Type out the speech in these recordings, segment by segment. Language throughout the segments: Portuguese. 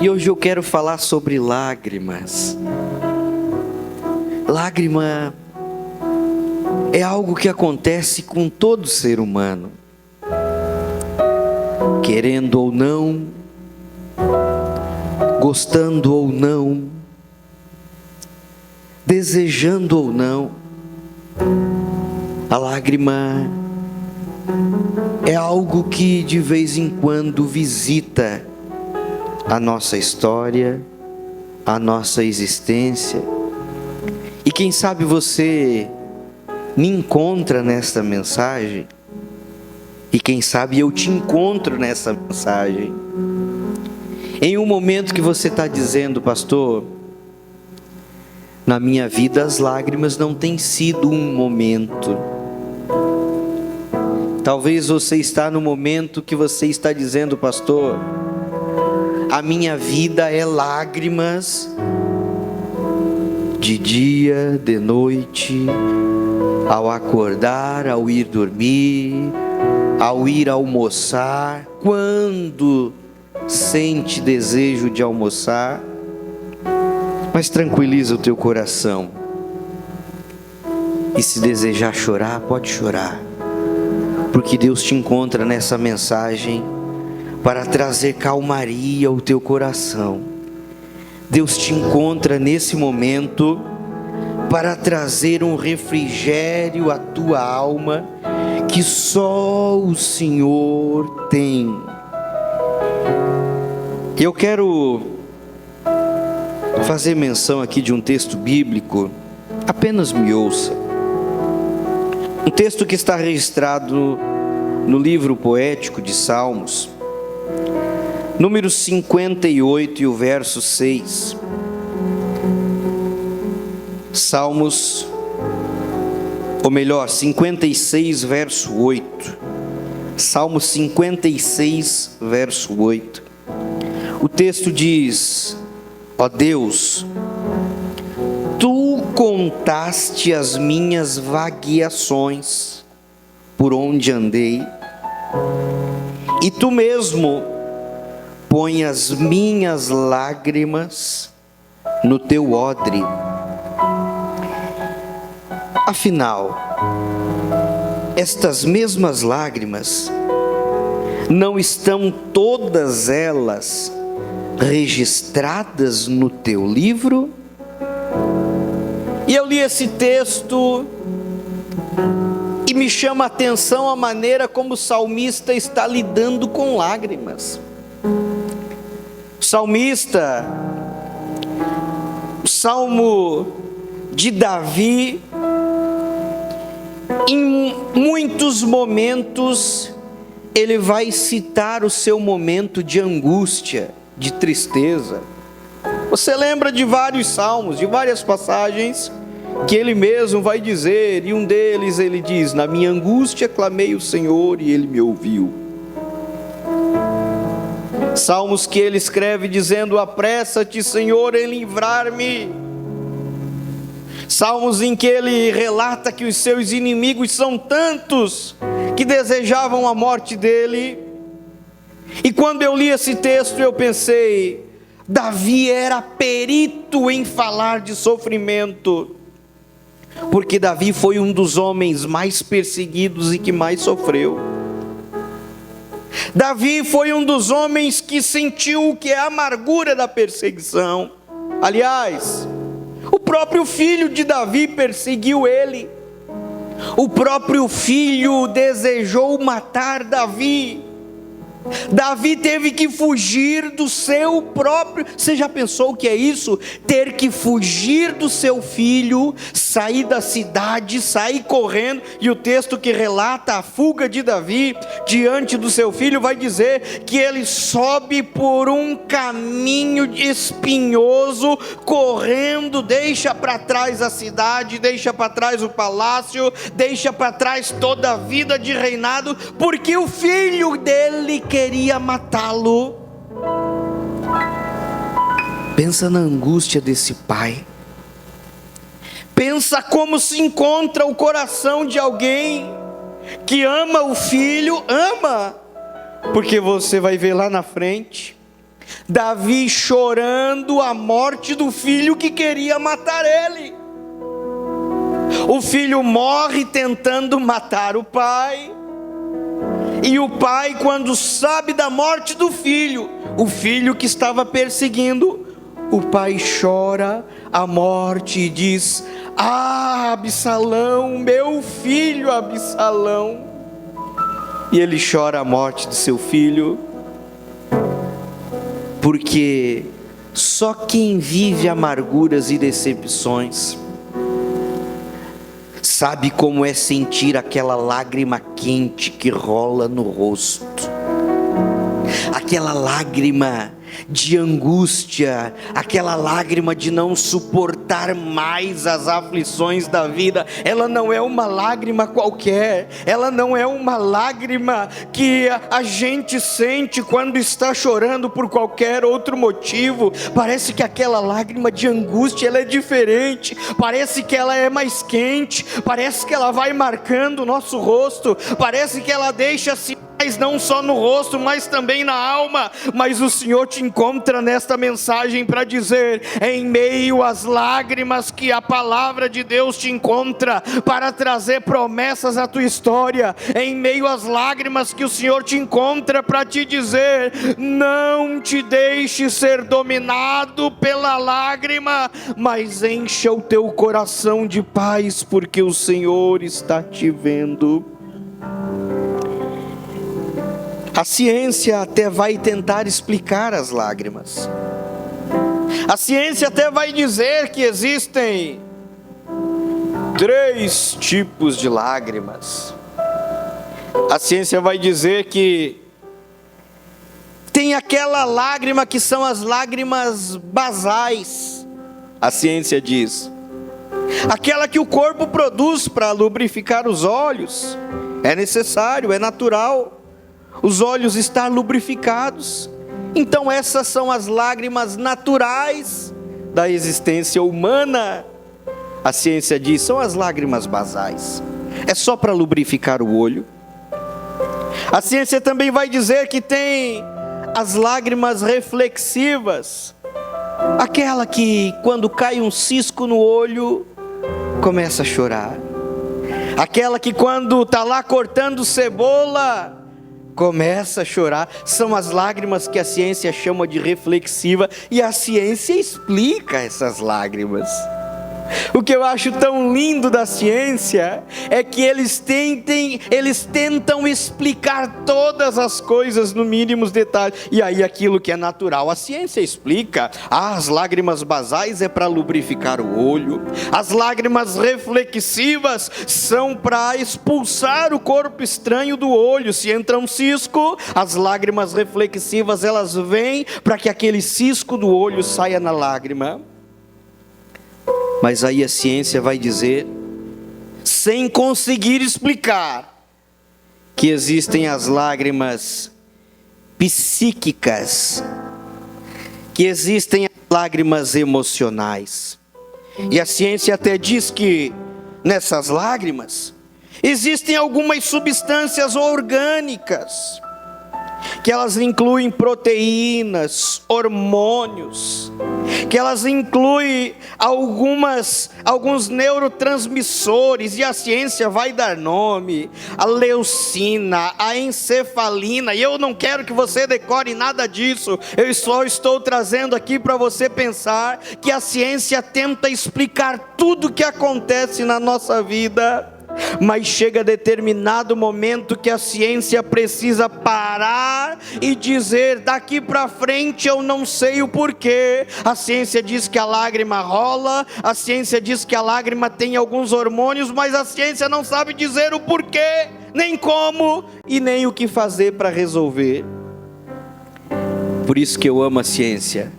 E hoje eu quero falar sobre lágrimas. Lágrima é algo que acontece com todo ser humano. Querendo ou não, gostando ou não, desejando ou não, a lágrima é algo que de vez em quando visita a nossa história, a nossa existência. E quem sabe você me encontra nesta mensagem, e quem sabe eu te encontro nessa mensagem, em um momento que você está dizendo: pastor, na minha vida as lágrimas não têm sido um momento. Talvez você está no momento que você está dizendo: pastor, a minha vida é lágrimas, de dia, de noite, ao acordar, ao ir dormir, ao ir almoçar. Quando sente desejo de almoçar, mas tranquiliza o teu coração. E se desejar chorar, pode chorar, porque Deus te encontra nessa mensagem para trazer calmaria ao teu coração. Deus te encontra nesse momento para trazer um refrigério à tua alma que só o Senhor tem. Eu quero fazer menção aqui de um texto bíblico, apenas me ouça. Um texto que está registrado no livro poético de Salmos, número 58 e o verso 6. Salmos, ou melhor, 56, verso 8. Salmo 56, verso 8. O texto diz: ó Deus, tu contaste as minhas vagueações por onde andei, e tu mesmo põe as minhas lágrimas no teu odre. Afinal, estas mesmas lágrimas, não estão todas elas registradas no teu livro? E eu li esse texto e me chama a atenção a maneira como o salmista está lidando com lágrimas. O salmista, o Salmo de Davi, em muitos momentos ele vai citar o seu momento de angústia, de tristeza. Você lembra de vários salmos, de várias passagens que ele mesmo vai dizer, e um deles ele diz: na minha angústia clamei o Senhor e ele me ouviu. Salmos que ele escreve dizendo: apressa-te, Senhor, em livrar-me. Salmos em que ele relata que os seus inimigos são tantos que desejavam a morte dele. E quando eu li esse texto eu pensei: Davi era perito em falar de sofrimento, porque Davi foi um dos homens mais perseguidos e que mais sofreu. Davi foi um dos homens que sentiu o que é a amargura da perseguição. Aliás, o próprio filho de Davi perseguiu ele. O próprio filho desejou matar Davi. Davi teve que fugir do seu próprio... Você já pensou o que é isso? Ter que fugir do seu filho, sair da cidade, sair correndo. E o texto que relata a fuga de Davi diante do seu filho vai dizer que ele sobe por um caminho espinhoso, correndo, deixa para trás a cidade, deixa para trás o palácio, deixa para trás toda a vida de reinado, porque o filho dele queria matá-lo. Pensa na angústia desse pai. Pensa como se encontra o coração de alguém que ama o filho, ama, porque você vai ver lá na frente, Davi chorando a morte do filho que queria matar ele. O filho morre tentando matar o pai. E o pai, quando sabe da morte do filho, o filho que estava perseguindo, o pai chora a morte e diz: ah, Absalão, meu filho Absalão. E ele chora a morte de seu filho, porque só quem vive amarguras e decepções sabe como é sentir aquela lágrima quente que rola no rosto, aquela lágrima de angústia, aquela lágrima de não suportar mais as aflições da vida. Ela não é uma lágrima qualquer, ela não é uma lágrima que a gente sente quando está chorando por qualquer outro motivo. Parece que aquela lágrima de angústia, ela é diferente, parece que ela é mais quente, parece que ela vai marcando o nosso rosto, parece que ela deixa-se não só no rosto, mas também na alma. Mas o Senhor te encontra nesta mensagem para dizer: em meio às lágrimas, que a palavra de Deus te encontra para trazer promessas à tua história. Em meio às lágrimas que o Senhor te encontra para te dizer: não te deixe ser dominado pela lágrima, mas encha o teu coração de paz, porque o Senhor está te vendo. A ciência até vai tentar explicar as lágrimas. A ciência até vai dizer que existem 3 tipos de lágrimas. A ciência vai dizer que tem aquela lágrima que são as lágrimas basais. A ciência diz: aquela que o corpo produz para lubrificar os olhos. É necessário, é natural os olhos estar lubrificados. Então essas são as lágrimas naturais da existência humana. A ciência diz: são as lágrimas basais, é só para lubrificar o olho. A ciência também vai dizer que tem as lágrimas reflexivas, aquela que quando cai um cisco no olho começa a chorar, aquela que quando está lá cortando cebola começa a chorar. São as lágrimas que a ciência chama de reflexiva, e a ciência explica essas lágrimas. O que eu acho tão lindo da ciência é que eles tentam explicar todas as coisas no mínimos detalhes. E aí aquilo que é natural, a ciência explica. As lágrimas basais é para lubrificar o olho. As lágrimas reflexivas são para expulsar o corpo estranho do olho. Se entra um cisco, as lágrimas reflexivas elas vêm para que aquele cisco do olho saia na lágrima. Mas aí a ciência vai dizer, sem conseguir explicar, que existem as lágrimas psíquicas, que existem as lágrimas emocionais. E a ciência até diz que nessas lágrimas existem algumas substâncias orgânicas, que elas incluem proteínas, hormônios, que elas incluem alguns neurotransmissores, e a ciência vai dar nome: a leucina, a encefalina. E eu não quero que você decore nada disso, eu só estou trazendo aqui para você pensar que a ciência tenta explicar tudo o que acontece na nossa vida. Mas chega determinado momento que a ciência precisa parar e dizer: daqui para frente eu não sei o porquê. A ciência diz que a lágrima rola, a ciência diz que a lágrima tem alguns hormônios, mas a ciência não sabe dizer o porquê, nem como e nem o que fazer para resolver. Por isso que eu amo a ciência,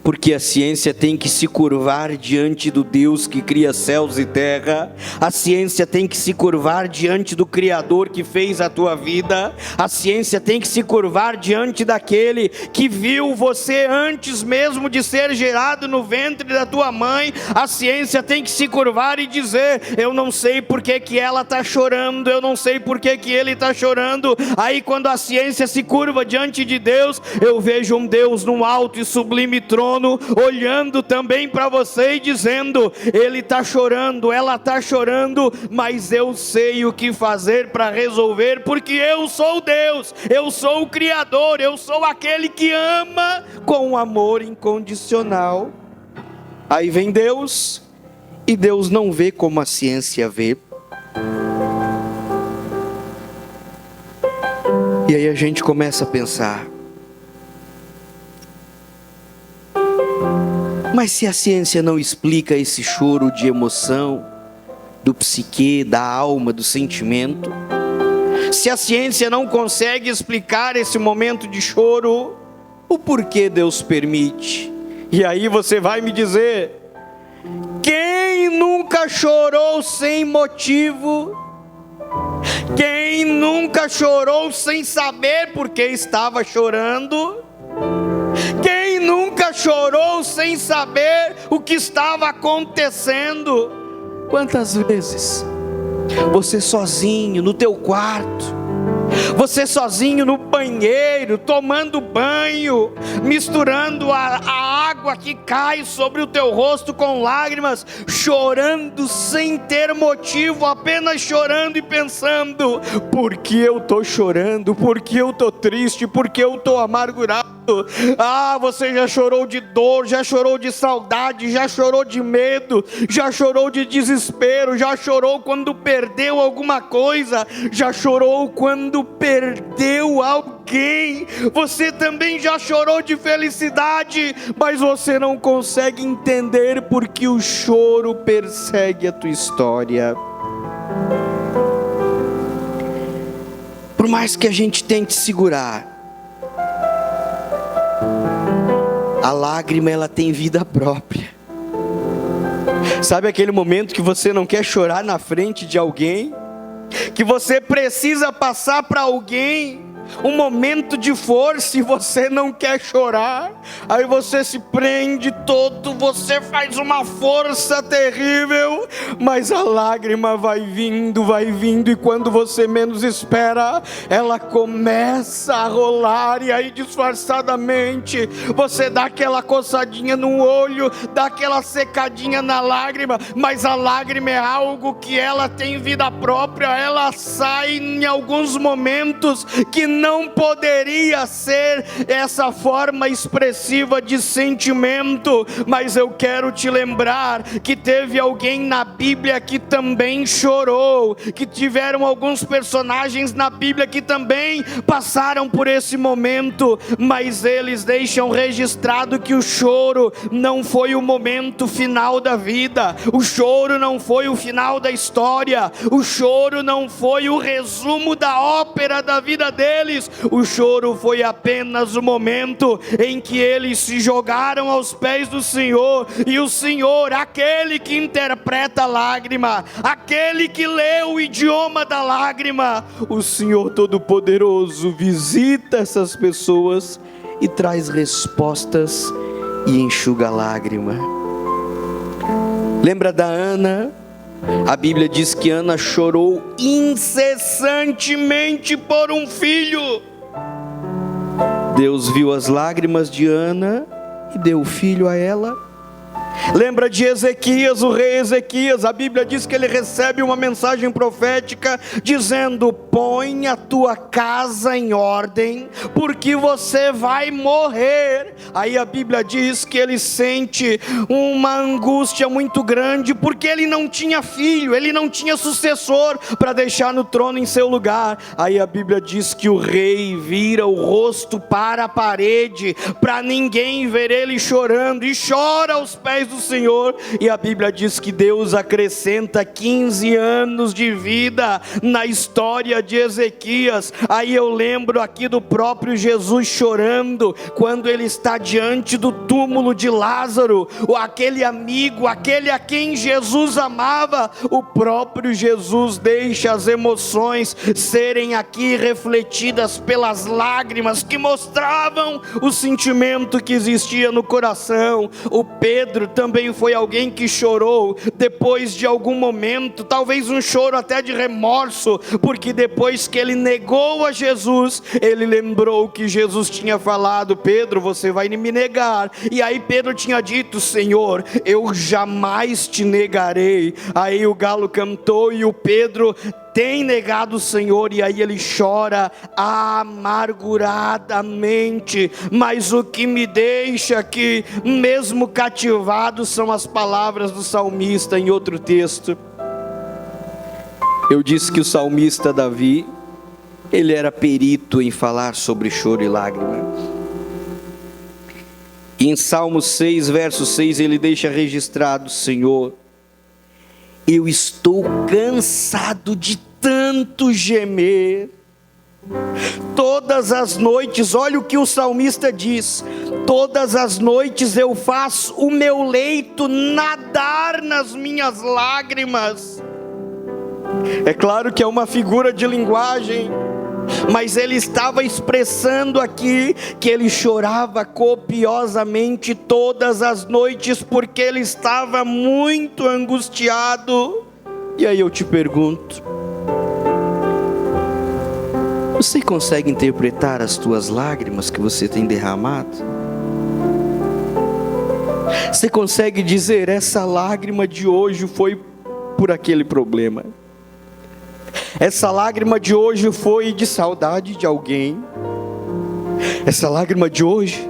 Porque a ciência tem que se curvar diante do Deus que cria céus e terra. A ciência tem que se curvar diante do Criador que fez a tua vida. A ciência tem que se curvar diante daquele que viu você antes mesmo de ser gerado no ventre da tua mãe. A ciência tem que se curvar e dizer: eu não sei por que ela está chorando, eu não sei por que ele está chorando. Aí quando a ciência se curva diante de Deus, eu vejo um Deus num alto e sublime trono, olhando também para você e dizendo: ele está chorando, ela está chorando, mas eu sei o que fazer para resolver, porque eu sou Deus, eu sou o Criador, eu sou aquele que ama com amor incondicional. Aí vem Deus, e Deus não vê como a ciência vê. E aí a gente começa a pensar: mas se a ciência não explica esse choro de emoção, do psique, da alma, do sentimento, se a ciência não consegue explicar esse momento de choro, o porquê Deus permite? E aí você vai me dizer: quem nunca chorou sem motivo? Quem nunca chorou sem saber por que estava chorando? Quem nunca chorou sem saber o que estava acontecendo? Quantas vezes você sozinho no teu quarto, você sozinho no banheiro, tomando banho, misturando a água que cai sobre o teu rosto com lágrimas, chorando sem ter motivo, apenas chorando e pensando: por que eu estou chorando? Por que eu estou triste? Por que eu estou amargurado? Ah, você já chorou de dor, já chorou de saudade, já chorou de medo, já chorou de desespero, já chorou quando perdeu alguma coisa, já chorou quando perdeu alguém. Você também já chorou de felicidade, mas você não consegue entender porque o choro persegue a tua história. Por mais que a gente tente segurar, a lágrima, ela tem vida própria. Sabe aquele momento que você não quer chorar na frente de alguém? Que você precisa passar para alguém um momento de força e você não quer chorar? Aí você se prende todo, você faz uma força terrível, mas a lágrima vai vindo, e quando você menos espera, ela começa a rolar, e aí disfarçadamente você dá aquela coçadinha no olho, dá aquela secadinha na lágrima, mas a lágrima é algo que ela tem vida própria, ela sai em alguns momentos que não poderia ser essa forma expressiva de sentimento. Mas eu quero te lembrar que teve alguém na Bíblia que também chorou, que tiveram alguns personagens na Bíblia que também passaram por esse momento, mas eles deixam registrado que o choro não foi o momento final da vida, o choro não foi o final da história, o choro não foi o resumo da ópera da vida deles. O choro foi apenas o momento em que eles se jogaram aos pés do Senhor, e o Senhor, aquele que interpreta a lágrima, aquele que lê o idioma da lágrima, o Senhor Todo-Poderoso visita essas pessoas e traz respostas e enxuga a lágrima. Lembra da Ana? A Bíblia diz que Ana chorou incessantemente por um filho. Deus viu as lágrimas de Ana e deu o filho a ela. Lembra de Ezequias, o rei Ezequias? A Bíblia diz que ele recebe uma mensagem profética dizendo: põe a tua casa em ordem, porque você vai morrer. Aí a Bíblia diz que ele sente uma angústia muito grande, porque ele não tinha filho, ele não tinha sucessor para deixar no trono em seu lugar. Aí a Bíblia diz que o rei vira o rosto para a parede, para ninguém ver ele chorando, e chora aos pés do do Senhor, e a Bíblia diz que Deus acrescenta 15 anos de vida na história de Ezequias. Aí eu lembro aqui do próprio Jesus chorando, quando ele está diante do túmulo de Lázaro, aquele amigo, aquele a quem Jesus amava. O próprio Jesus deixa as emoções serem aqui refletidas pelas lágrimas que mostravam o sentimento que existia no coração. O Pedro também foi alguém que chorou depois de algum momento, talvez um choro até de remorso, porque depois que ele negou a Jesus, ele lembrou que Jesus tinha falado: Pedro, você vai me negar. E aí Pedro tinha dito: Senhor, eu jamais te negarei. Aí o galo cantou e o Pedro tem negado o Senhor, e aí ele chora amarguradamente. Mas o que me deixa aqui, mesmo cativado, são as palavras do salmista em outro texto. Eu disse que o salmista Davi, ele era perito em falar sobre choro e lágrima. E em Salmo 6, verso 6, ele deixa registrado: Senhor, eu estou cansado de tanto gemer. Todas as noites, olha o que o salmista diz: todas as noites eu faço o meu leito nadar nas minhas lágrimas. É claro que é uma figura de linguagem, mas ele estava expressando aqui que ele chorava copiosamente todas as noites, porque ele estava muito angustiado. E aí eu te pergunto: você consegue interpretar as tuas lágrimas que você tem derramado? Você consegue dizer: essa lágrima de hoje foi por aquele problema, essa lágrima de hoje foi de saudade de alguém, essa lágrima de hoje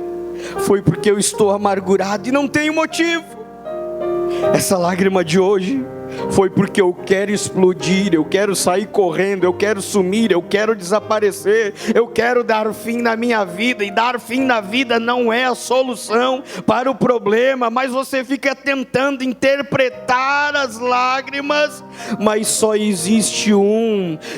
foi porque eu estou amargurado e não tenho motivo, essa lágrima de hoje foi porque eu quero explodir, eu quero sair correndo, eu quero sumir, eu quero desaparecer, eu quero dar fim na minha vida. E dar fim na vida não é a solução para o problema, mas você fica tentando interpretar as lágrimas. Mas só existe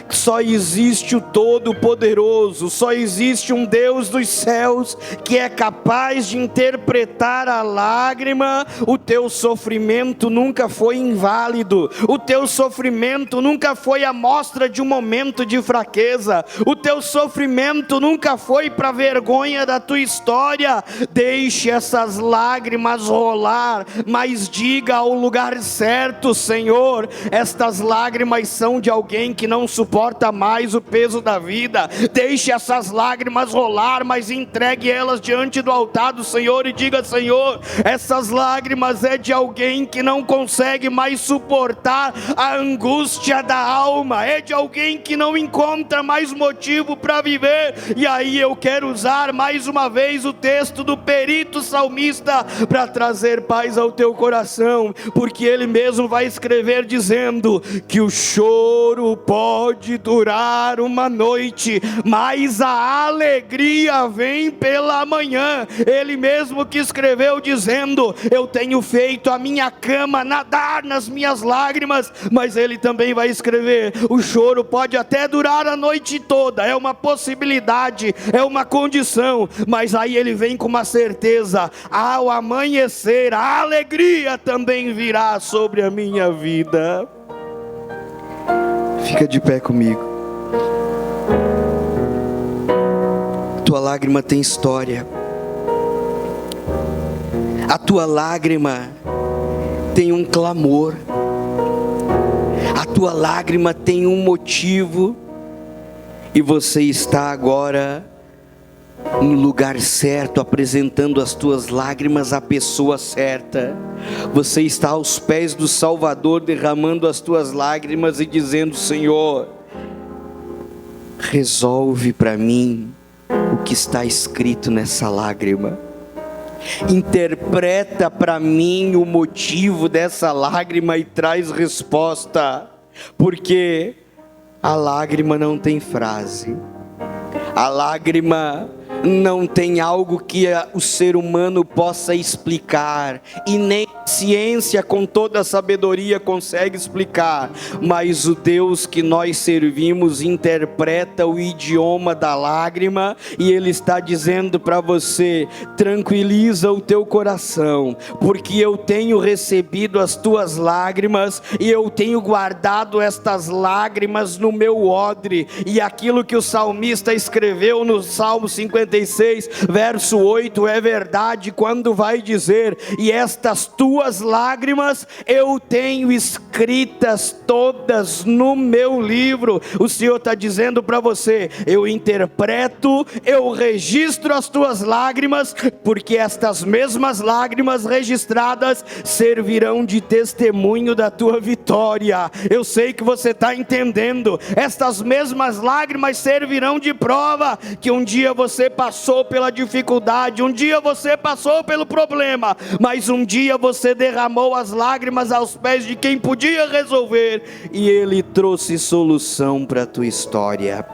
só existe o Todo-Poderoso, só existe um Deus dos céus que é capaz de interpretar a lágrima. O teu sofrimento nunca foi inválido, o teu sofrimento nunca foi a mostra de um momento de fraqueza, o teu sofrimento nunca foi para vergonha da tua história. Deixe essas lágrimas rolar, mas diga ao lugar certo: Senhor, estas lágrimas são de alguém que não suporta mais o peso da vida. Deixe essas lágrimas rolar, mas entregue elas diante do altar do Senhor e diga: Senhor, essas lágrimas é de alguém que não consegue mais suportar a angústia da alma, é de alguém que não encontra mais motivo para viver. E aí eu quero usar mais uma vez o texto do perito salmista para trazer paz ao teu coração, porque ele mesmo vai escrever dizendo que o choro pode durar uma noite, mas a alegria vem pela manhã. Ele mesmo que escreveu dizendo: eu tenho feito a minha cama nadar nas minhas lágrimas. Mas ele também vai escrever: o choro pode até durar a noite toda, é uma possibilidade, é uma condição, mas aí ele vem com uma certeza: ao amanhecer a alegria também virá sobre a minha vida. Fica de pé comigo. Tua lágrima tem história, a tua lágrima tem um clamor, a tua lágrima tem um motivo, e você está agora no lugar certo, apresentando as tuas lágrimas à pessoa certa. Você está aos pés do Salvador, derramando as tuas lágrimas e dizendo: Senhor, resolve para mim o que está escrito nessa lágrima. Interpreta para mim o motivo dessa lágrima e traz resposta, porque a lágrima não tem frase, a lágrima não tem algo que o ser humano possa explicar, e nem a ciência com toda a sabedoria consegue explicar, mas o Deus que nós servimos interpreta o idioma da lágrima, e Ele está dizendo para você: tranquiliza o teu coração, porque eu tenho recebido as tuas lágrimas, e eu tenho guardado estas lágrimas no meu odre. E aquilo que o salmista escreveu no Salmo 56, verso 8, é verdade, quando vai dizer: e estas tuas lágrimas eu tenho escritas todas no meu livro. O Senhor está dizendo para você: eu interpreto, eu registro as tuas lágrimas, porque estas mesmas lágrimas registradas servirão de testemunho da tua vitória. Eu sei que você está entendendo. Estas mesmas lágrimas servirão de prova que um dia você passou pela dificuldade, um dia você passou pelo problema, mas um dia você derramou as lágrimas aos pés de quem podia resolver, e Ele trouxe solução para a tua história.